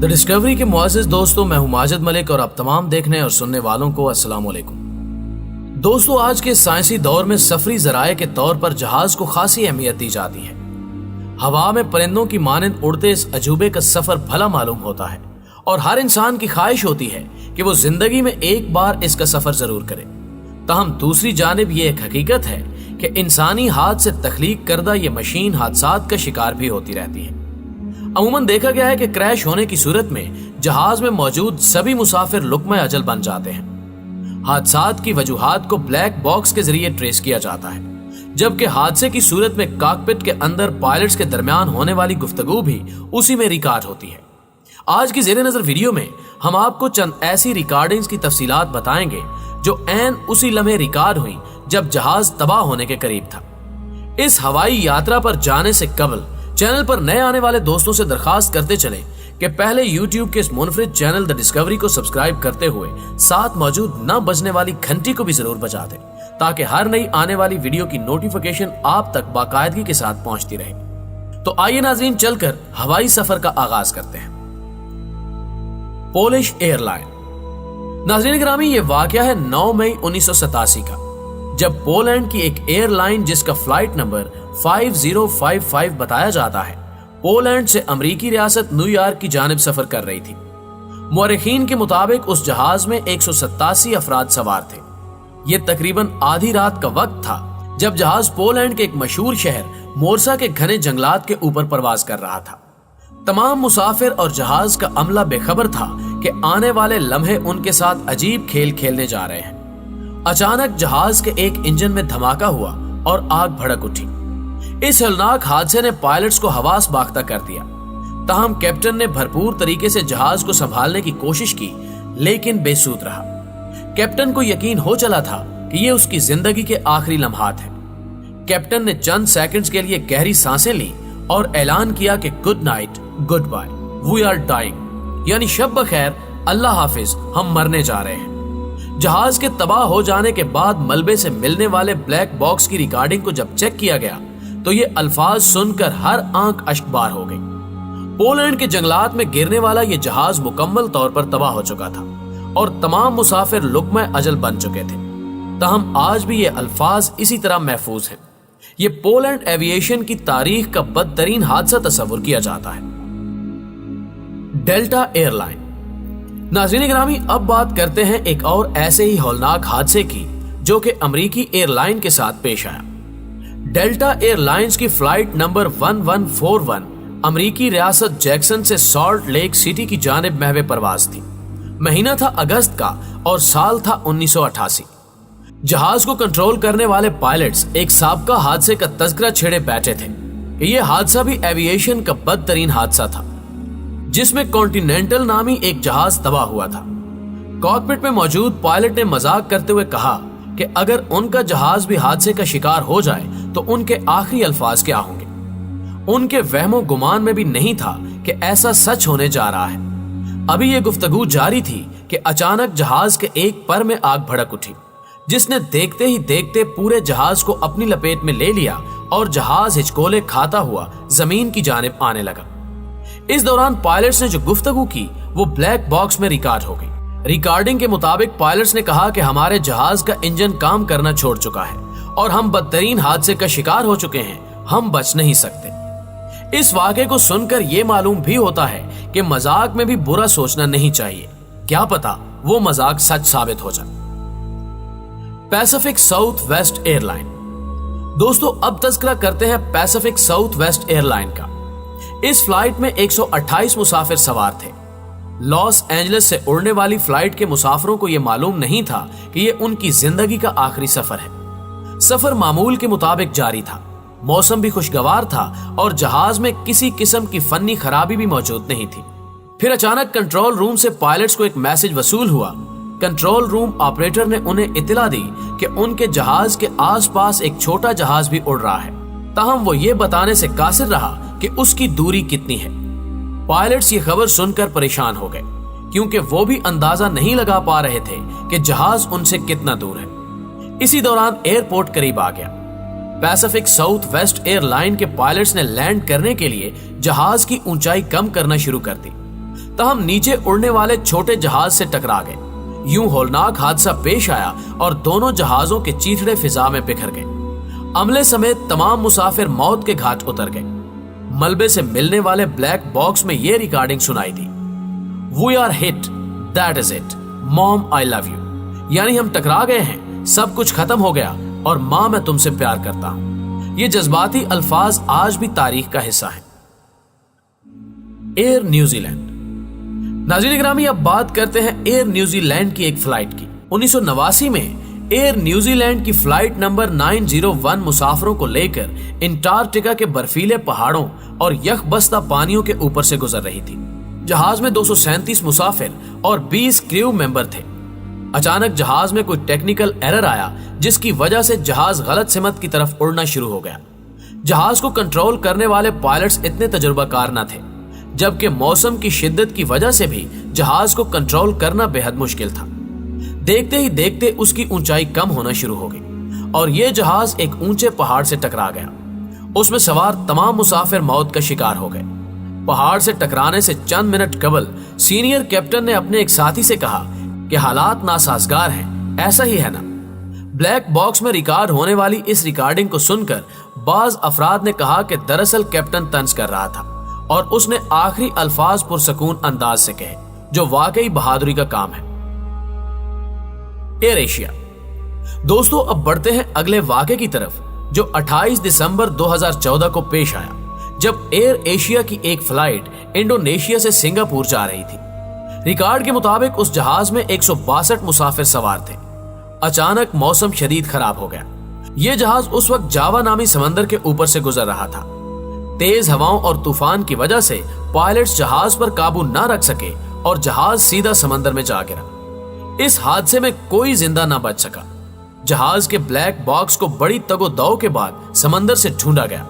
The discovery के मुआज़िज़ दोस्तों, मैं हूं माजिद मलिक और आप तमाम देखने और सुनने वालों को अस्सलाम वालेकुम। दोस्तों, आज के साइंसी दौर में सफरी ज़राए के तौर पर जहाज को खासी अहमियत दी जाती है। हवा में परिंदों की मानंद उड़ते इस अजूबे का सफर भला मालूम होता है और हर इंसान की ख्वाहिश होती है कि वो जिंदगी में एक बार इसका सफर जरूर करे। ताहम दूसरी जानिब ये एक हकीकत है कि इंसानी हाथ से तख्लीक करदा ये मशीन हादसात का शिकार भी होती रहती है। अमूमन देखा गया है कि क्रैश होने की सूरत में जहाज में मौजूद सभी मुसाफिर लुक्मा अजल बन जाते हैं। हादसात की वजूहात को ब्लैक बॉक्स के जरिए ट्रेस किया जाता है, जबकि हादसे की सूरत में कॉकपिट के अंदर पायलट्स के दरमियान होने वाली गुफ्तगू भी उसी में रिकॉर्ड होती है। आज की ज़ेरे नजर वीडियो में हम आपको चंद ऐसी रिकॉर्डिंग्स की तफसीलात बताएंगे जो ऐन उसी लम्हे रिकॉर्ड हुई जब जहाज तबाह होने के करीब था। इस हवाई यात्रा पर जाने से कबल चैनल पर नए आने वाले दोस्तों से दरखास्त करते चले कि पहले YouTube के इस मुनफरिद चैनल द डिस्कवरी को सब्सक्राइब करते हुए साथ मौजूद न बजने वाली घंटी को भी जरूर बजा दें, ताकि हर नई आने वाली वीडियो की नोटिफिकेशन आप तक बाकायदगी के साथ पहुंचती रहे। तो आइए नाज़रीन, चलकर हवाई सफर का आगाज करते हैं। Polish airline. नाज़रीन गिरामी, ये वाकया है 9 मई 1987 का, जब पोलैंड की एक एयरलाइन जिसका फ्लाइट नंबर 5055 बताया जाता है, पोलैंड से अमेरिकी रियासत न्यूयॉर्क की जानिब सफर कर रही थी। मुअर्रिखीन के मुताबिक उस जहाज में 187 अफराद सवार थे। यह तकरीबन आधी रात का वक्त था जब जहाज पोलैंड के एक मशहूर शहर मोर्सा के घने जंगलात के ऊपर परवाज कर रहा था। तमाम मुसाफिर और जहाज का अमला बेखबर था कि आने वाले लम्हे उनके साथ अजीब खेल खेलने जा रहे हैं। अचानक जहाज के एक इंजन में धमाका हुआ और आग भड़क उठी। इस हौलनाक हादसे ने पायलट्स को हवास बाख्ता कर दिया। ताहम कैप्टन ने भरपूर तरीके से जहाज को संभालने की कोशिश की, लेकिन बेसूद रहा। कैप्टन को यकीन हो चला था कि ये उसकी जिंदगी के आखिरी लम्हात हैं। कैप्टन ने चंद सेकंड्स के लिए गहरी सांसें ली और ऐलान किया कि good night, good bye, we are dying, यानी शब बखैर, अल्लाह हाफिज, हम मरने जा रहे हैं। जहाज के तबाह हो जाने के बाद मलबे से मिलने वाले ब्लैक बॉक्स की रिकॉर्डिंग को जब चेक किया गया तो ये अल्फाज सुनकर हर आंख अश्कबार हो गई। पोलैंड के जंगलात में गिरने वाला ये जहाज मुकम्मल तौर पर तबाह हो चुका था और तमाम मुसाफिर लुक्मा अजल बन चुके थे। ताहम आज भी ये अल्फाज इसी तरह महफूज हैं। ये पोलैंड एविएशन की तारीख का बदतरीन हादसा तस्वुर किया जाता है। Delta airline. नाज़रीन गिरामी, अब बात करते हैं एक और ऐसे ही हौलनाक हादसे की जो कि अमेरिकी एयरलाइन के साथ पेश आया। डेल्टा एयरलाइंस की फ्लाइट नंबर 1141 अमेरिकी रियासत जैक्सन से सॉल्ट लेक सिटी की जानिब महवे परवाज थी। महीना था अगस्त का और साल था 1988। जहाज को कंट्रोल करने वाले पायलट्स एक साबका हादसे का तज़किरा छेड़े बैठे थे कि यह हादसा भी एविएशन का बदतरीन हादसा था, जिसमें कॉन्टिनेंटल नामी एक जहाज तबाह हुआ था। कॉकपिट में मौजूद पायलट ने मजाक करते हुए कहा कि अगर उनका जहाज भी हादसे का शिकार हो जाए तो उनके आखिरी अल्फाज क्या होंगे। उनके वहमो गुमान में भी नहीं था कि ऐसा सच होने जा रहा है। अभी ये गुफ्तगू जारी थी कि अचानक जहाज के एक पर में आग भड़क उठी, जिसने देखते ही देखते पूरे जहाज को अपनी लपेट में ले लिया और जहाज हिचकोले खाता हुआ जमीन की जानिब आने लगा। इस दौरान पायलट्स ने जो गुफ्तगू की वो ब्लैक बॉक्स में रिकॉर्ड हो गई। रिकॉर्डिंग के मुताबिक पायलट्स ने कहा कि हमारे जहाज का इंजन काम करना छोड़ चुका है और हम बदतरीन हादसे का शिकार हो चुके हैं, हम बच नहीं सकते। इस वाक़े को सुनकर यह मालूम भी होता है कि मजाक में भी बुरा सोचना नहीं चाहिए, क्या पता वो मजाक सच साबित हो जाए। Pacific south west airline. दोस्तों, अब तज़किरा करते हैं पैसिफिक साउथ वेस्ट एयरलाइन का। इस फ्लाइट में 128 मुसाफिर सवार थे। लॉस एंजलिस से उड़ने वाली फ्लाइट के मुसाफिरों को यह मालूम नहीं था कि यह उनकी जिंदगी का आखिरी सफर है। सफर मामूल के मुताबिक जारी था, मौसम भी खुशगवार था और जहाज में किसी किस्म की फन्नी खराबी भी मौजूद नहीं थी। फिर अचानक कंट्रोल रूम से पायलट्स को एक मैसेज वसूल हुआ। कंट्रोल रूम ऑपरेटर ने उन्हें इत्तला दी कि उनके जहाज के आसपास एक छोटा जहाज भी उड़ रहा है, ताहम वो ये बताने से कासिर रहा कि उसकी दूरी कितनी है। पायलट्स ये खबर सुनकर परेशान हो गए, क्योंकि वो भी अंदाजा नहीं लगा पा रहे थे कि जहाज उनसे कितना दूर है। इसी दौरान एयरपोर्ट करीब आ गया। पैसिफिक साउथ वेस्ट एयरलाइन के पायलट्स ने लैंड करने के लिए जहाज की ऊंचाई कम करना शुरू कर दी। तहम नीचे उड़ने वाले छोटे जहाज से टकरा गए। यूं होलनाक हादसा पेश आया और दोनों जहाजों के चीथड़े फिजा में बिखर गए। अमले समेत तमाम मुसाफिर मौत के घाट उतर गए। मलबे से मिलने वाले ब्लैक बॉक्स में यह रिकॉर्डिंग सुनाई दी। We are hit, that is it, mom I love you. यानी हम टकरा गए हैं, सब कुछ खत्म हो गया और मां मैं तुमसे प्यार करता हूं। ये जज्बाती अल्फाज आज भी तारीख का हिस्सा हैं। Air New Zealand. नाज़रीन गिरामी, अब बात करते हैं एयर न्यूजीलैंड की एक फ्लाइट की। 1989 में एयर न्यूजीलैंड की फ्लाइट नंबर 901 मुसाफिरों को लेकर अंटार्कटिका के बर्फीले पहाड़ों और यखबस्ता पानियों के ऊपर से गुजर रही थी। जहाज में 237 मुसाफिर और 20 क्रू मेंबर थे। अचानक जहाज में कोई टेक्निकल एरर आया, जिसकी वजह से जहाज गलत सिमत की तरफ उड़ना शुरू हो गया। जहाज को कंट्रोल करने वाले पायलट्स इतने तजुर्बाकार न थे, जबकि मौसम की शिद्दत की वजह से भी जहाज को कंट्रोल करना बेहद मुश्किल था। देखते ही देखते उसकी ऊंचाई कम होना शुरू हो गई और यह जहाज एक ऊंचे पहाड़ से टकरा गया। उसमें सवार तमाम मुसाफिर मौत का शिकार हो गए। पहाड़ से टकराने से चंद मिनट कबल सीनियर कैप्टन ने अपने एक साथी से कहा कि हालात नासाजगार हैं, ऐसा ही है ना। ब्लैक बॉक्स में रिकॉर्ड होने वाली इस रिकॉर्डिंग को सुनकर बाज अफराद ने कहा कि दरअसल कैप्टन तंज कर रहा था और उसने आखिरी अल्फाज पुरसकून अंदाज से कहे, जो वाकई बहादुरी का काम है। Air Asia. दोस्तों, अब बढ़ते हैं अगले वाक़े की तरफ, जो 28 दिसंबर 2014 को पेश आया, जब एयर एशिया की एक फ्लाइट इंडोनेशिया से सिंगापुर जा रही थी। रिकॉर्ड के मुताबिक उस जहाज में 162 मुसाफिर सवार थे। अचानक मौसम शदीद खराब हो गया। यह जहाज उस वक्त जावा नामी समंदर के ऊपर से गुजर रहा था। तेज हवाओं और तूफान की वजह से पायलट्स जहाज पर काबू न रख सके और जहाज सीधा समंदर में जा गिरा। इस हादसे में कोई जिंदा न बच सका। जहाज के ब्लैक बॉक्स को बड़ी तगोदौ के बाद समंदर से ढूंढा गया।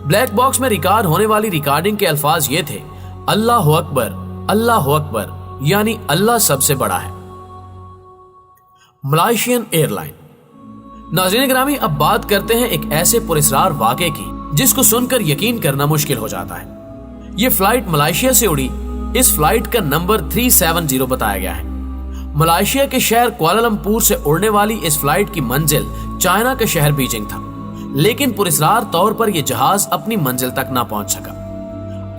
ब्लैक बॉक्स में रिकॉर्ड होने वाली रिकॉर्डिंग के अल्फाज ये थे, अल्लाह अकबर, अल्लाह अकबर, यानी अल्लाह सबसे बड़ा है। Malaysian airline. नाज़रीन गिरामी, अब बात करते हैं एक ऐसे पुरस्कार वाक़े की जिसको सुनकर यकीन करना मुश्किल हो जाता है। यह फ्लाइट मलेशिया से उड़ी। इस फ्लाइट का नंबर 370 बताया गया है। मलेशिया के शहर कुआलालंपुर से उड़ने वाली इस फ्लाइट की मंजिल चाइना के शहर बीजिंग था, लेकिन पुरस्कार तौर पर यह जहाज अपनी मंजिल तक ना पहुंच सका।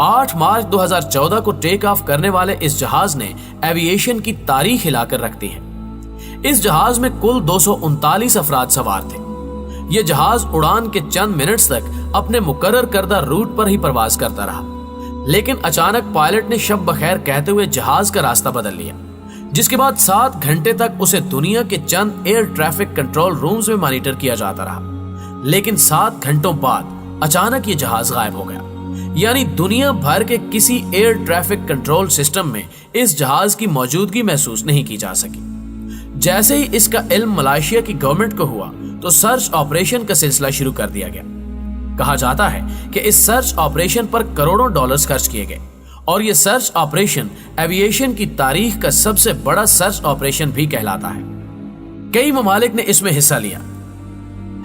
8 मार्च 2014 को टेक ऑफ करने वाले इस जहाज ने एविएशन की तारीख हिलाकर रख दी है। इस जहाज में कुल 239 अफराद सवार थे। यह जहाज उड़ान के चंद मिनट्स तक अपने मुकर्रर करदा रूट पर ही परवाज करता रहा, लेकिन अचानक पायलट ने शब बखैर कहते हुए जहाज का रास्ता बदल लिया, जिसके बाद 7 घंटे तक उसे दुनिया के चंद एयर ट्रैफिक कंट्रोल रूम्स में मॉनिटर किया जाता रहा। लेकिन 7 घंटों बाद अचानक ये जहाज गायब हो गया। यानी दुनिया भर के किसी एयर ट्रैफिक कंट्रोल सिस्टम में इस जहाज की मौजूदगी महसूस नहीं की जा सकी। जैसे ही इसका इल्म मलेशिया की गवर्नमेंट को हुआ तो सर्च ऑपरेशन का सिलसिला शुरू कर दिया गया। कहा जाता है कि इस सर्च ऑपरेशन पर करोड़ों डॉलर्स खर्च किए गए और यह सर्च ऑपरेशन एविएशन की तारीख का सबसे बड़ा सर्च ऑपरेशन भी कहलाता है। कई ममालिक ने इसमें हिस्सा लिया।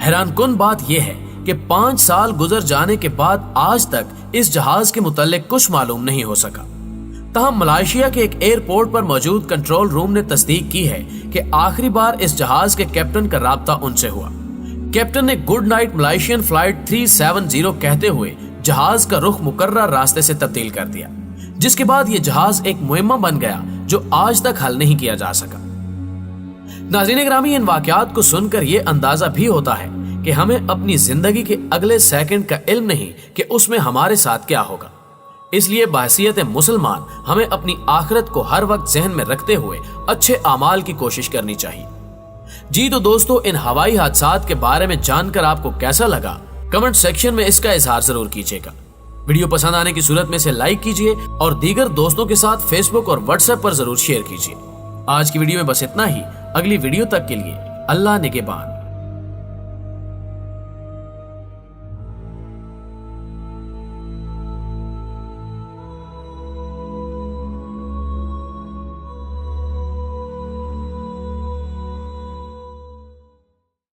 हैरानकुन बात यह है कि 5 साल गुजर जाने के बाद आज तक इस जहाज के मुतालिक कुछ मालूम नहीं हो सका। तहम मलेशिया के एक एयरपोर्ट पर मौजूद कंट्रोल रूम ने तस्दीक की है कि आखिरी बार इस जहाज के कैप्टन का राब्ता उनसे हुआ। कैप्टन ने गुड नाइट मलेशियन फ्लाइट 370 कहते हुए जहाज का रुख मुकर्रर रास्ते से तब्दील कर दिया, जिसके बाद यह जहाज एक मुहिम्मा बन गया जो आज तक हल नहीं किया जा सका। नाज़रीन गिरामी, इन वाकयात को सुनकर यह अंदाजा भी होता है कि हमें अपनी जिंदगी के अगले सेकंड का इल्म नहीं कि उसमें हमारे साथ क्या होगा। इसलिए बहसीयत मुसलमान हमें अपनी आखिरत को हर वक्त जहन में रखते हुए अच्छे आमाल की कोशिश करनी चाहिए। जी तो दोस्तों, इन हवाई हादसात के बारे में जानकर आपको कैसा लगा, कमेंट सेक्शन में इसका इजहार जरूर कीजिएगा। वीडियो पसंद आने की सूरत में इसे लाइक कीजिए और दीगर दोस्तों के साथ फेसबुक और व्हाट्सएप पर जरूर शेयर कीजिए। आज की वीडियो में बस इतना ही। अगली वीडियो तक के लिए अल्लाह निगहबान।